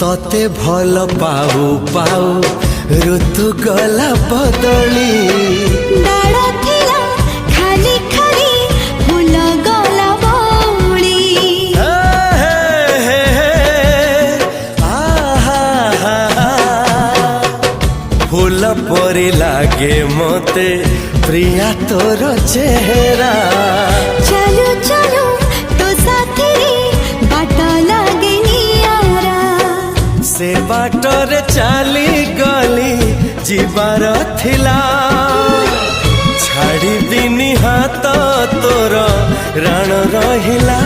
तते भल पाऊ पाऊ ऋतु गला बदली डाळ थिला खाली खाली फूल गला बौली फूल परी लागे मते प्रिया तोर चेहरा चलो चलो तो साथी बाट लागे नियारा से बाटरे चली गली जीवार थिला छाड़ी दिनी हाथ तोर राण रहिला।